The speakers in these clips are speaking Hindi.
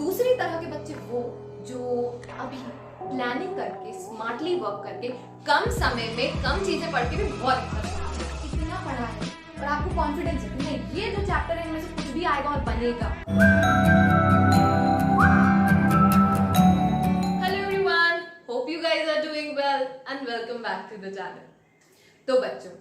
दूसरी तरह के बच्चे वो जो अभी प्लानिंग करके स्मार्टली वर्क करके कम समय में कम चीजें पढ़ के भी बहुत अच्छा इतना पढ़ा है और आपको कॉन्फिडेंस है कि नहीं ये जो चैप्टर है इनमें से कुछ भी आएगा और बनेगा। Hello everyone, hope you guys are doing well and welcome back to the channel. तो बच्चों,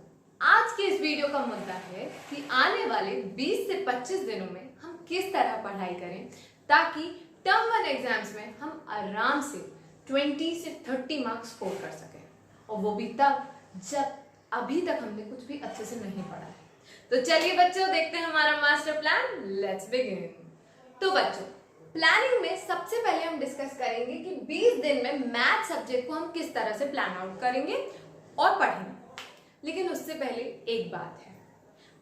आज के इस वीडियो का मुद्दा है कि आने वाले 20 से 25 दिनों में हम किस तरह पढ़ाई करें ताकि टर्म 1 एग्जाम्स में हम आराम से 20 से 30 मार्क्स स्कोर कर सकें, और वो भी तब जब अभी तक हमने कुछ भी अच्छे से नहीं पढ़ा है। तो चलिए बच्चों, देखते हैं हमारा मास्टर प्लान। Let's begin. तो बच्चों, प्लानिंग में सबसे पहले हम डिस्कस करेंगे कि 20 दिन में मैथ सब्जेक्ट को हम किस तरह से प्लान आउट करेंगे और पढ़ेंगे। लेकिन उससे पहले एक बात है,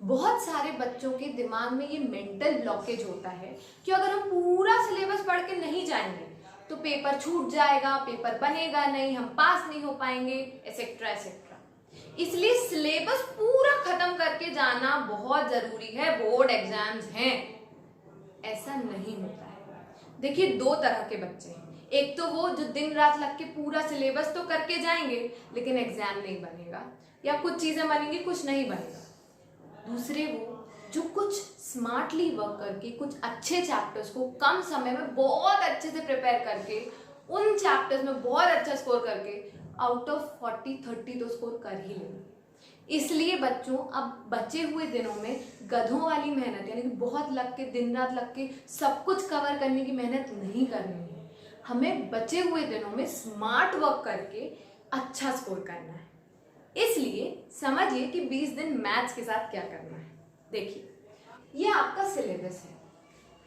बहुत सारे बच्चों के दिमाग में ये मेंटल ब्लॉकेज होता है कि अगर हम पूरा सिलेबस पढ़ के नहीं जाएंगे तो पेपर छूट जाएगा, पेपर बनेगा नहीं, हम पास नहीं हो पाएंगे, एसेट्रा एसेट्रा। इसलिए सिलेबस पूरा खत्म करके जाना बहुत जरूरी है, बोर्ड एग्जाम्स हैं। ऐसा नहीं होता है। देखिए, दो तरह के बच्चे हैं। एक तो वो जो दिन रात लग के पूरा सिलेबस तो करके जाएंगे लेकिन एग्जाम नहीं बनेगा, या कुछ चीजें बनेंगी कुछ नहीं बनेगा। दूसरे वो जो कुछ स्मार्टली वर्क करके कुछ अच्छे चैप्टर्स को कम समय में बहुत अच्छे से प्रिपेयर करके उन चैप्टर्स में बहुत अच्छा स्कोर करके आउट ऑफ 40-30 तो स्कोर कर ही लेंगे। इसलिए बच्चों, अब बचे हुए दिनों में गधों वाली मेहनत, यानी कि बहुत लग के दिन रात लग के सब कुछ कवर करने की मेहनत नहीं करनी है। हमें बचे हुए दिनों में स्मार्ट वर्क करके अच्छा स्कोर करना है। इसलिए समझिए कि 20 दिन मैथ्स के साथ क्या करना है। देखिए, ये आपका सिलेबस है।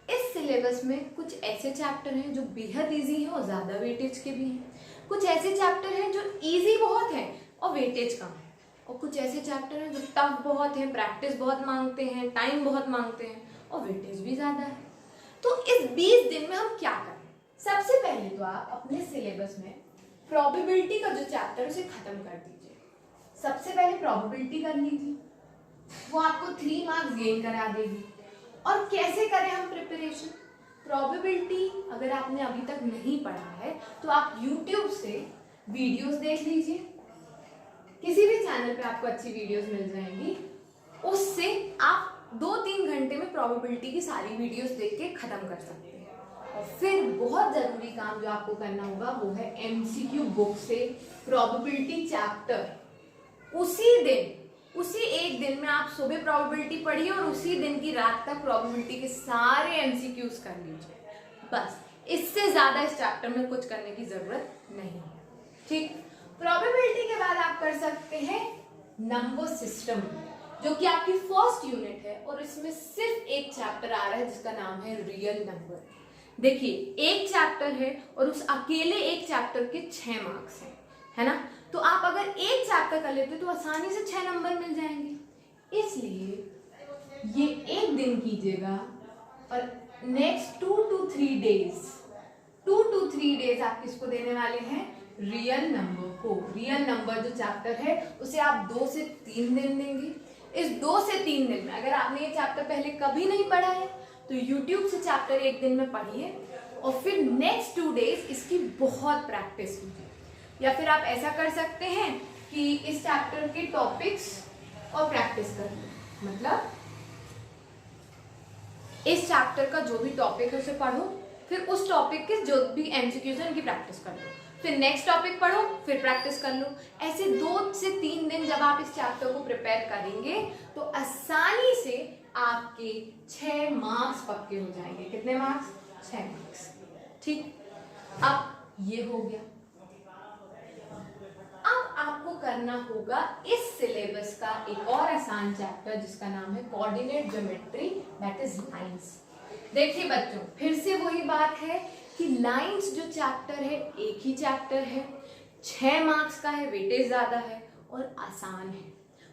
इस सिलेबस में कुछ ऐसे चैप्टर हैं जो बेहद इजी हैं और ज्यादा वेटेज के भी हैं। कुछ ऐसे चैप्टर हैं जो इजी बहुत हैं और वेटेज कम है, और कुछ ऐसे चैप्टर हैं जो टफ बहुत हैं, प्रैक्टिस बहुत मांगते हैं, टाइम बहुत मांगते हैं और वेटेज भी ज्यादा है। तो इस 20 दिन में हम क्या करें? सबसे पहले तो आप अपने सिलेबस में प्रोबेबिलिटी का जो चैप्टर उसे खत्म कर दीजिए। सबसे पहले प्रोबेबिलिटी कर लीजिए, वो आपको 3 मार्क्स गेन करा देगी। और कैसे करें हम प्रिपरेशन? प्रोबेबिलिटी अगर आपने अभी तक नहीं पढ़ा है तो आप YouTube से वीडियोस देख लीजिए। किसी भी चैनल पे आपको अच्छी वीडियोस मिल जाएंगी, उससे आप 2-3 घंटे में प्रोबेबिलिटी की सारी वीडियोस देख के खत्म कर सकते हैं। और फिर बहुत जरूरी काम जो आपको करना होगा वो है MCQ बुक से प्रोबेबिलिटी चैप्टर। उसी एक दिन में आप सुबह प्रोबेबिलिटी पढ़िए और उसी दिन की रात तक प्रोबेबिलिटी के सारे MCQs कर लीजिए। बस, इससे ज्यादा इस चैप्टर में कुछ करने की जरूरत नहीं है। ठीक, प्रोबेबिलिटी के बाद आप कर सकते हैं नंबर सिस्टम, जो कि आपकी फर्स्ट यूनिट है और इसमें सिर्फ एक चैप्टर आ रहा है जिसका नाम है रियल नंबर। देखिए, एक चैप्टर है और उस अकेले एक चैप्टर के 6 मार्क्स हैं, है ना? तो आप अगर एक चैप्टर कर लेते तो आसानी से 6 नंबर मिल जाएंगे। इसलिए ये एक दिन कीजिएगा और नेक्स्ट 2 to 3 डेज आप किसको देने वाले हैं? रियल नंबर को। रियल नंबर जो चैप्टर है उसे आप 2 से 3 दिन देंगे। इस 2 से 3 दिन में अगर आपने ये चैप्टर पहले कभी नहीं पढ़ा है तो YouTube से चैप्टर एक दिन में पढ़िए और फिर नेक्स्ट 2 डेज इसकी बहुत प्रैक्टिस कीजिए। या फिर आप ऐसा कर सकते हैं कि इस चैप्टर के टॉपिक्स और प्रैक्टिस कर लो। मतलब इस चैप्टर का जो भी टॉपिक है उसे पढ़ो, फिर उस टॉपिक के जो भी MCQs हैं उनकी प्रैक्टिस कर लो, फिर नेक्स्ट टॉपिक पढ़ो, फिर प्रैक्टिस कर लो। ऐसे 2 से 3 दिन जब आप इस चैप्टर को प्रिपेयर करेंगे तो आसानी से आपके 6 मार्क्स पक्के हो जाएंगे। कितने मार्क्स? 6 मार्क्स। ठीक, अब ये हो गया। अब आपको करना होगा इस सिलेबस का एक और आसान चैप्टर जिसका नाम है coordinate geometry, that his lines. देखिए बच्चों, फिर से वही बात है कि लाइंस जो चैप्टर है एक ही चैप्टर है, 6 मार्क्स का है, वेटेज ज्यादा है और आसान है।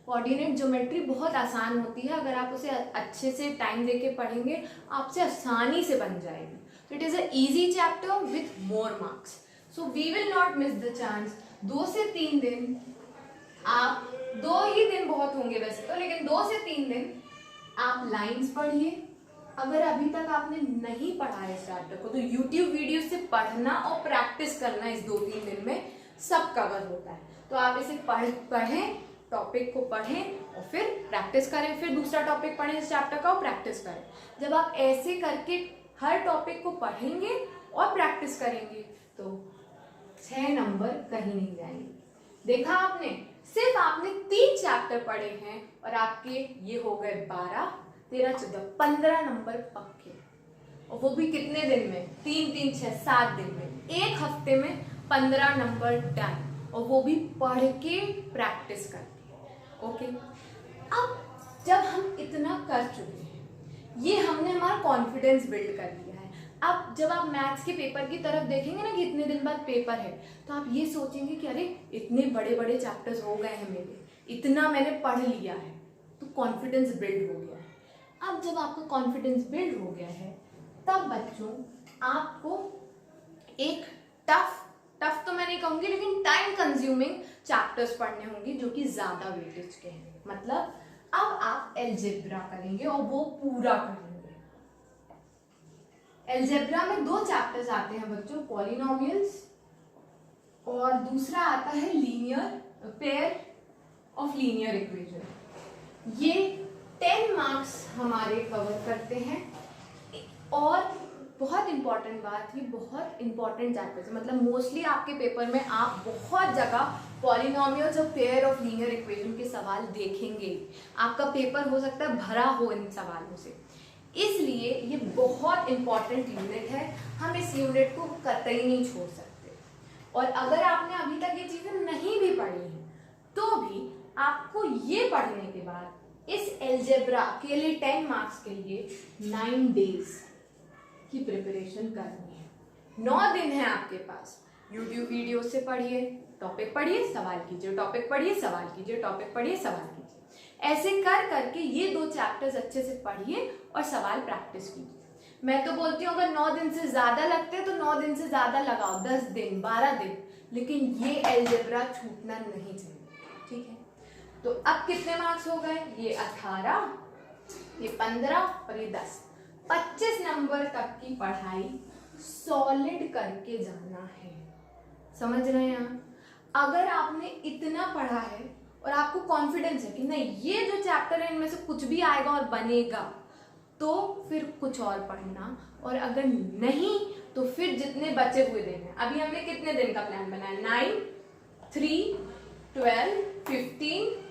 कोऑर्डिनेट ज्योमेट्री बहुत आसान होती है, अगर आप उसे अच्छे से टाइम देके पढ़ेंगे आपसे आसानी से बन जाएगी। तो it is a easy chapter with more marks, so we will not miss the chance. 2 से 3 दिन, आप 2 ही दिन बहुत होंगे वैसे तो, लेकिन 2 से 3 दिन आप लाइंस पढ़िए, अगर अभी तक आपने नहीं पढ़ा है इस चैप्टर को तो YouTube वीडियो से पढ़ना और प्रैक्टिस करना इस 2-3 दिन में सब कवर होता है। तो आप इसे पढ़ें, टॉपिक को पढ़ें और फिर प्रैक्टिस करें, फिर दूसरा टॉपिक पढ़ें इस चैप्टर का और प्रैक्टिस करें। जब आप ऐसे करके हर टॉपिक को पढ़ेंगे और प्रैक्टिस करेंगे तो 6 नंबर कहीं नहीं जाएंगे। देखा आपने, सिर्फ आपने 3 चैप्टर पढ़े हैं और आपके ये हो गए 12, 13, 14, 15 नंबर पक्के। और वो भी कितने दिन में? 3, 3, 6, 7 दिन में। एक हफ्ते में 15 नंबर डन, और वो भी पढ़ के प्रैक्टिस करके। ओके, अब जब हम इतना कर चुके हैं, ये हमने हमारा कॉन्फिडेंस बिल्ड कर लिया है। अब जब आप मैथ्स के पेपर की तरफ देखेंगे ना कि इतने दिन बाद पेपर है, तो आप ये सोचेंगे कि अरे इतने बड़े बड़े चैप्टर्स हो गए हैं मेरे, इतना मैंने पढ़ लिया है, तो कॉन्फिडेंस बिल्ड हो गया है। अब जब आपका कॉन्फिडेंस बिल्ड हो गया है, तब बच्चों आपको एक टफ तो मैं नहीं कहूंगी, लेकिन टाइम कंज्यूमिंग चैप्टर्स पढ़ने होंगे जो कि ज्यादा वेटेज के हैं। मतलब अब आप अलजेब्रा करेंगे और वो पूरा करेंगे। अलजेब्रा में 2 चैप्टर्स आते हैं बच्चों, पॉलिनोमियल्स और दूसरा आता है linear pair of linear equation. ये 10 मार्क्स हमारे कवर करते हैं। और बहुत इंपॉर्टेंट बात, ये बहुत इंपॉर्टेंट चैप्टर्स है। मतलब मोस्टली आपके पेपर में आप बहुत जगह पॉलिनोमियल्स और पेयर ऑफ लीनियर इक्वेशन के सवाल देखेंगे। आपका पेपर हो सकता है भरा हो इन सवालों से, इसलिए ये बहुत इंपॉर्टेंट यूनिट है। हम इस यूनिट को कतई नहीं छोड़ सकते। और अगर आपने अभी तक ये चीजें नहीं भी पढ़ी हैं, तो भी आपको ये पढ़ने के बाद इस अलजेब्रा के लिए 10 मार्क्स के लिए 9 डेज की प्रिपरेशन करनी है। 9 दिन है आपके पास। YouTube वीडियो से पढ़िए, टॉपिक पढ़िए, सवाल कीजिए, टॉपिक पढ़िए, सवाल कीजिए, टॉपिक पढ़िए, सवाल कीजिए। ऐसे कर करके ये 2 चैप्टर्स अच्छे से पढ़िए और सवाल प्रैक्टिस कीजिए। मैं तो बोलती हूँ अगर 9 दिन से ज्यादा लगते हैं तो 9 दिन से ज्यादा लगाओ, 10 दिन, 12 दिन, लेकिन ये अलजेब्रा छूटना नहीं चाहिए। ठीक है, तो अब कितने मार्क्स हो गए? ये 18, ये 15 और ये 10, 25 नंबर तक की पढ़ाई सॉलिड करके जाना है। समझ रहे हैं आप? अगर आपने इतना पढ़ा है और आपको कॉन्फिडेंस है कि नहीं ये जो चैप्टर है इनमें से कुछ भी आएगा और बनेगा, तो फिर कुछ और पढ़ना। और अगर नहीं तो फिर जितने बचे हुए दिन हैं, अभी हमने कितने दिन का प्लान बनाया? 9, 3, 12, 15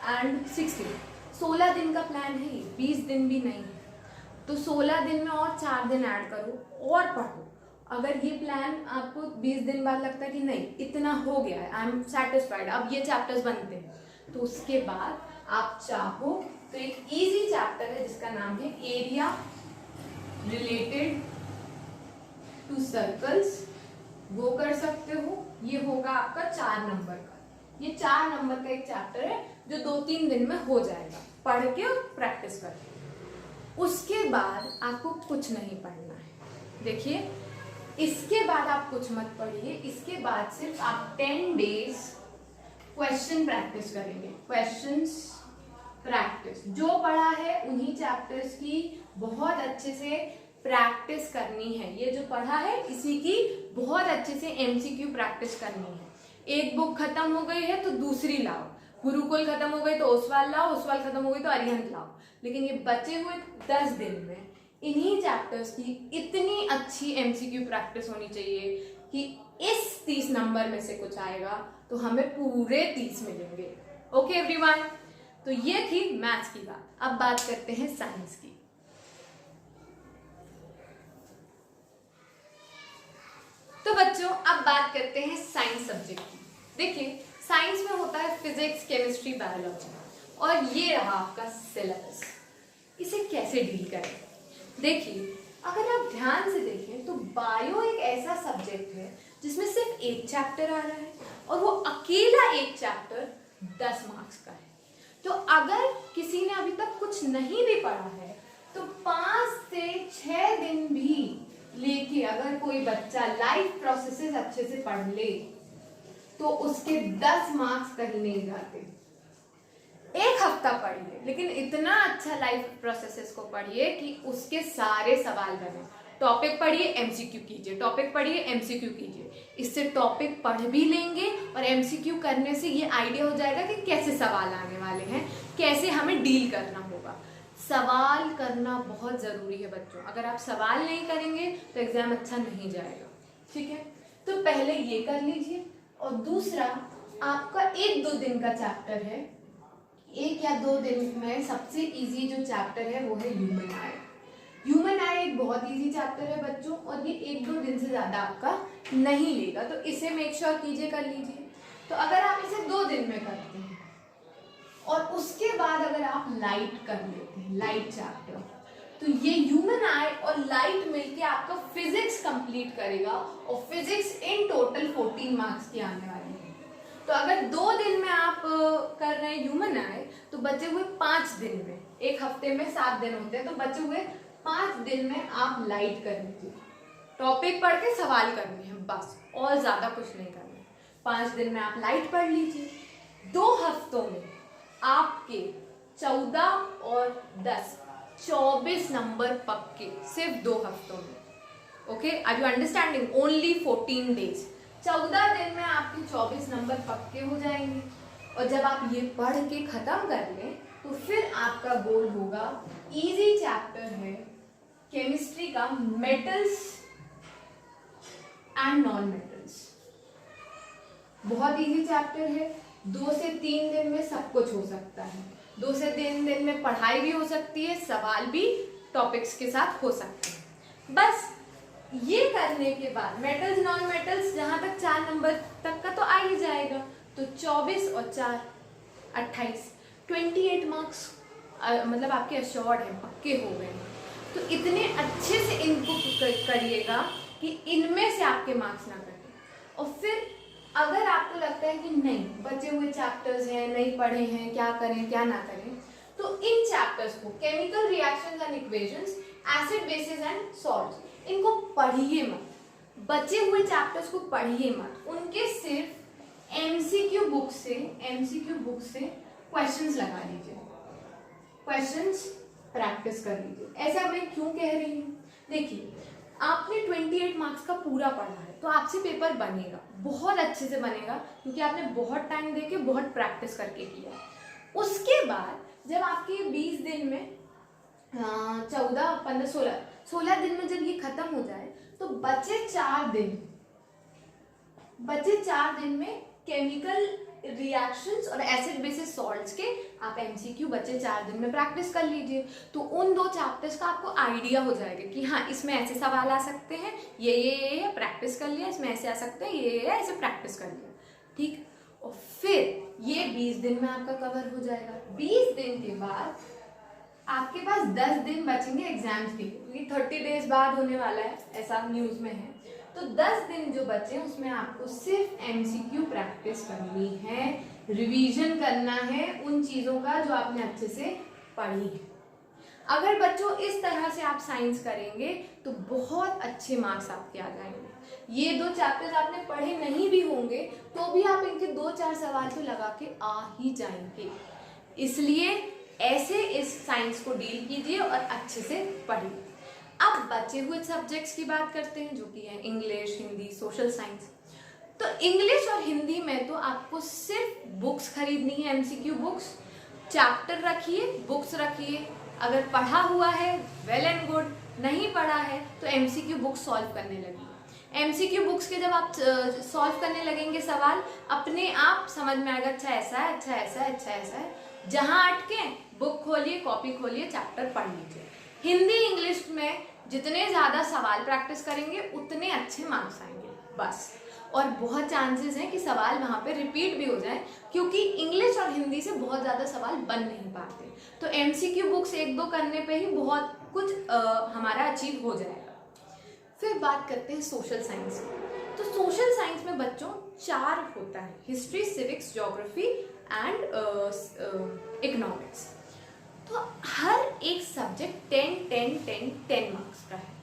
एंड 16, 16 दिन का प्लान है ये, 20 दिन भी नहीं है। तो 16 दिन में और 4 दिन ऐड करो और पढ़ो। अगर ये प्लान आपको 20 दिन बाद लगता है कि नहीं इतना हो गया है, आई एम सेटिस्फाइड, अब ये चैप्टर्स बनते हैं, तो उसके बाद आप चाहो तो एक इजी चैप्टर है जिसका नाम है एरिया रिलेटेड टू सर्कल्स, वो कर सकते हो। ये होगा आपका 4 नंबर का। ये 4 नंबर का एक चैप्टर है जो 2-3 दिन में हो जाएगा, पढ़ के और प्रैक्टिस करके। उसके बाद आपको कुछ नहीं पढ़ना है। देखिए, इसके बाद आप कुछ मत पढ़िए। इसके बाद सिर्फ आप 10 डेज क्वेश्चन प्रैक्टिस करेंगे। क्वेश्चंस प्रैक्टिस, जो पढ़ा है उन्हीं चैप्टर्स की बहुत अच्छे से प्रैक्टिस करनी है। ये जो पढ़ा है इसी की बहुत अच्छे से MCQ प्रैक्टिस करनी है। एक बुक खत्म हो गई है तो दूसरी लाओ, गुरुकुल खत्म हो गई तो ओसवाल लाओ, ओसवाल खत्म हो गई तो अरिहंत लाओ। लेकिन ये बचे हुए 10 दिन में इन्हीं चैप्टर्स की इतनी अच्छी MCQ प्रैक्टिस होनी चाहिए कि इस 30 नंबर में से कुछ आएगा तो हमें पूरे 30 मिलेंगे। ओके एवरीवन, तो ये थी मैथ्स की बात। अब बात करते हैं साइंस की। तो बच्चों अब बात करते हैं साइंस सब्जेक्ट की। देखिए, साइंस में होता है फिजिक्स, केमिस्ट्री, बायोलॉजी, और ये रहा आपका सिलेबस। इसे कैसे डील करें? देखिए, अगर आप ध्यान से देखें तो बायो एक ऐसा सब्जेक्ट है जिसमें सिर्फ एक चैप्टर आ रहा है और वो अकेला एक चैप्टर 10 मार्क्स का है। तो अगर किसी ने अभी तक कुछ नहीं भी पढ़ा है तो 5 से 6 दिन भी लेके अगर कोई बच्चा लाइफ प्रोसेसेस अच्छे से पढ़ ले तो उसके 10 मार्क्स कहीं नहीं जाते। एक हफ्ता पढ़िए, लेकिन इतना अच्छा लाइफ प्रोसेसेस को पढ़िए कि उसके सारे सवाल बने। टॉपिक पढ़िए, एमसीक्यू कीजिए, टॉपिक पढ़िए, एमसीक्यू कीजिए। इससे टॉपिक पढ़ भी लेंगे और एमसीक्यू करने से ये आइडिया हो जाएगा कि कैसे सवाल आने वाले हैं, कैसे हमें डील करना होगा। सवाल करना बहुत ज़रूरी है बच्चों। अगर आप सवाल नहीं करेंगे तो एग्ज़ाम अच्छा नहीं जाएगा। ठीक है, तो पहले ये कर लीजिए। और दूसरा, आपका 1-2 दिन का चैप्टर है, 1 या 2 दिन में सबसे इजी जो चैप्टर है वो है ह्यूमन आई। ह्यूमन आई एक बहुत इजी चैप्टर है बच्चों, और ये 1-2 दिन से ज़्यादा आपका नहीं लेगा, तो इसे मेक श्योर कीजिए कर लीजिए। तो अगर आप इसे 2 दिन में करते हैं और उसके बाद अगर आप लाइट कर लेते हैं, लाइट चैप्टर, तो ये ह्यूमन आई और लाइट मिलके आपका फिजिक्स कंप्लीट करेगा, और फिजिक्स इन टोटल 14 मार्क्स की आने वाली है। तो अगर 2 दिन में आप कर रहे हैं ह्यूमन आई, तो बचे हुए 5 दिन में, एक हफ्ते में 7 दिन होते हैं, तो बचे हुए 5 दिन में आप लाइट कर लीजिए। टॉपिक पढ़ के सवाल करने हैं बस, और ज्यादा कुछ नहीं करना है। 5 दिन में आप लाइट पढ़ लीजिए। 2 हफ्तों में आपके 14 और 10 24 नंबर पक्के, सिर्फ 2 हफ्तों में। Okay, are you understanding? Only 14 days. 14 दिन में आपके 24 नंबर पक्के हो जाएंगे। और जब आप ये पढ़ के खत्म कर लें, तो फिर आपका गोल होगा, इजी चैप्टर है केमिस्ट्री का, मेटल्स एंड नॉन मेटल्स। बहुत इजी चैप्टर है। 2 से 3 दिन में सब कुछ हो सकता है। 2 से 3 दिन में पढ़ाई भी हो सकती है, सवाल भी टॉपिक्स के साथ हो सकते हैं। बस ये करने के बाद मेटल्स नॉन मेटल्स जहां तक 4 नंबर तक का तो आ ही जाएगा। तो 24 और 4 28, 28 मार्क्स मतलब आपके अश्योर्ड है, पक्के हो गए हैं। तो इतने अच्छे से इनको करिएगा कि इनमें से आपके मार्क्स ना कटें। और फिर अगर आपको लगता है कि नहीं, बचे हुए चैप्टर्स हैं, नहीं पढ़े हैं, क्या करें क्या ना करें, तो इन चैप्टर्स को, chemical reactions and equations, acid basis and salts, इनको पढ़िए मत। बचे हुए चैप्टर्स को पढ़िए मत, उनके सिर्फ एमसीक्यू बुक से क्वेश्चंस लगा लीजिए, क्वेश्चंस प्रैक्टिस कर लीजिए। ऐसा मैं क्यों कह रही हूँ? देखिए, आपने 28 मार्क्स का पूरा पढ़ा है, तो आपसे पेपर बनेगा, बहुत अच्छे से बनेगा, क्योंकि आपने बहुत टाइम देके बहुत प्रैक्टिस करके किया। उसके बाद जब आपके 20 दिन में 14, 15, 16 दिन में जब ये खत्म हो जाए, तो बचे 4 दिन में केमिकल रिएक्शंस और एसिड बेसिस सॉल्ट्स के आप एमसीक्यू बचे 4 दिन में प्रैक्टिस कर लीजिए। तो उन 2 चैप्टर्स का आपको आइडिया हो जाएगा कि हाँ, इसमें ऐसे सवाल आ सकते हैं, ये प्रैक्टिस कर लिया, इसमें ऐसे आ सकते हैं, ये ऐसे प्रैक्टिस कर लिया। ठीक, और फिर ये 20 दिन में आपका कवर हो जाएगा। 20 दिन के बाद आपके पास 10 दिन बचेंगे एग्जाम्स के लिए, क्योंकि 30 डेज बाद होने वाला है, ऐसा न्यूज में है। तो 10 दिन जो बचे उसमें आपको सिर्फ एमसीक्यू प्रैक्टिस करनी है, रिवीजन करना है उन चीजों का जो आपने अच्छे से पढ़ी है। अगर बच्चों इस तरह से आप साइंस करेंगे तो बहुत अच्छे मार्क्स आपके आ जाएंगे। ये 2 चैप्टर्स आपने पढ़े नहीं भी होंगे तो भी आप इनके 2-4 सवाल तो लगा के आ ही जाएंगे। इसलिए ऐसे इस साइंस को डील कीजिए और अच्छे से पढ़िए। अब बचे हुए सब्जेक्ट्स की बात करते हैं, जो कि है इंग्लिश, हिंदी, सोशल साइंस। तो इंग्लिश और हिंदी में तो आपको सिर्फ बुक्स खरीदनी है, एमसीक्यू बुक्स। चैप्टर रखिए, बुक्स रखिए। अगर पढ़ा हुआ है वेल एंड गुड, नहीं पढ़ा है तो एमसीक्यू बुक्स सॉल्व करने लगिए। एमसीक्यू बुक्स के जब आप सॉल्व करने लगेंगे सवाल, अपने आप समझ में आएगा, अच्छा ऐसा है, अच्छा ऐसा है, अच्छा ऐसा है। जहां अटके बुक खोलिए, कॉपी खोलिए, चैप्टर पढ़ लीजिए। हिंदी इंग्लिश में जितने ज्यादा सवाल प्रैक्टिस करेंगे उतने अच्छे मार्क्स आएंगे बस। और बहुत चांसेस हैं कि सवाल वहां पे रिपीट भी हो जाए, क्योंकि इंग्लिश और हिंदी से बहुत ज्यादा सवाल बन नहीं पाते। तो एमसीक्यू बुक्स 1-2 करने पे ही बहुत कुछ हमारा अचीव हो जाएगा। फिर बात करते हैं सोशल साइंस की। तो सोशल साइंस में बच्चों 4 होता है, history, civics, geography and economics. तो हर एक सब्जेक्ट 10 मार्क्स का है।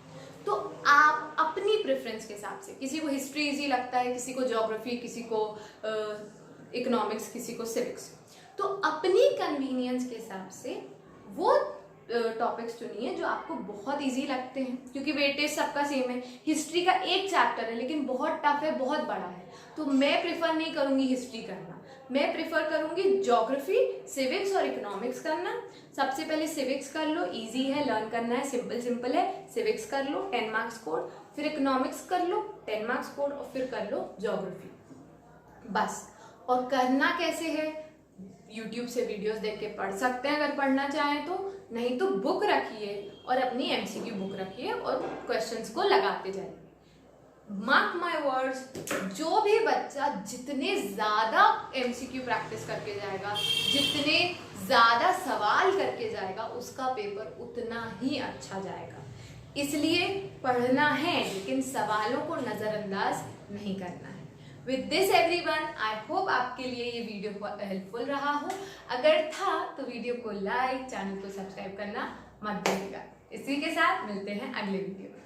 तो आप अपनी प्रेफरेंस के हिसाब से, किसी को हिस्ट्री इजी लगता है, किसी को ज्योग्राफी, किसी को इकोनॉमिक्स, किसी को सिविक्स, तो अपनी कन्वीनियंस के हिसाब से वो टॉपिक्स चुनिए जो आपको बहुत इजी लगते हैं, क्योंकि वेटेज सबका सेम है। हिस्ट्री का एक चैप्टर है लेकिन बहुत टफ है, बहुत बड़ा है, तो मैं प्रेफर नहीं करूँगी हिस्ट्री करना, मैं प्रेफर करूँगी ज्योग्राफी, सिविक्स और इकोनॉमिक्स करना। सबसे पहले सिविक्स कर लो, इजी है, लर्न करना है, सिंपल सिंपल है। सिविक्स कर लो 10 मार्क्स कोड, फिर इकोनॉमिक्स कर लो 10 मार्क्स कोड, और फिर कर लो ज्योग्राफी, बस। और करना कैसे है, यूट्यूब से वीडियोस देख के पढ़ सकते हैं अगर पढ़ना चाहें तो, नहीं तो बुक रखिए और अपनी एमसीक्यू बुक रखिए और क्वेश्चंस को लगाते जाइए। मार्क माय वर्ड्स, जो भी बच्चा जितने ज़्यादा एमसीक्यू प्रैक्टिस करके जाएगा, जितने ज़्यादा सवाल करके जाएगा, उसका पेपर उतना ही अच्छा जाएगा। इसलिए पढ़ना है लेकिन सवालों को नज़रअंदाज नहीं करना है। With this everyone, I hope आपके लिए ये वीडियो हेल्पफुल रहा हो। अगर था तो वीडियो को लाइक, चैनल को सब्सक्राइब करना मत भूलिएगा। इसी के साथ मिलते हैं अगले वीडियो में।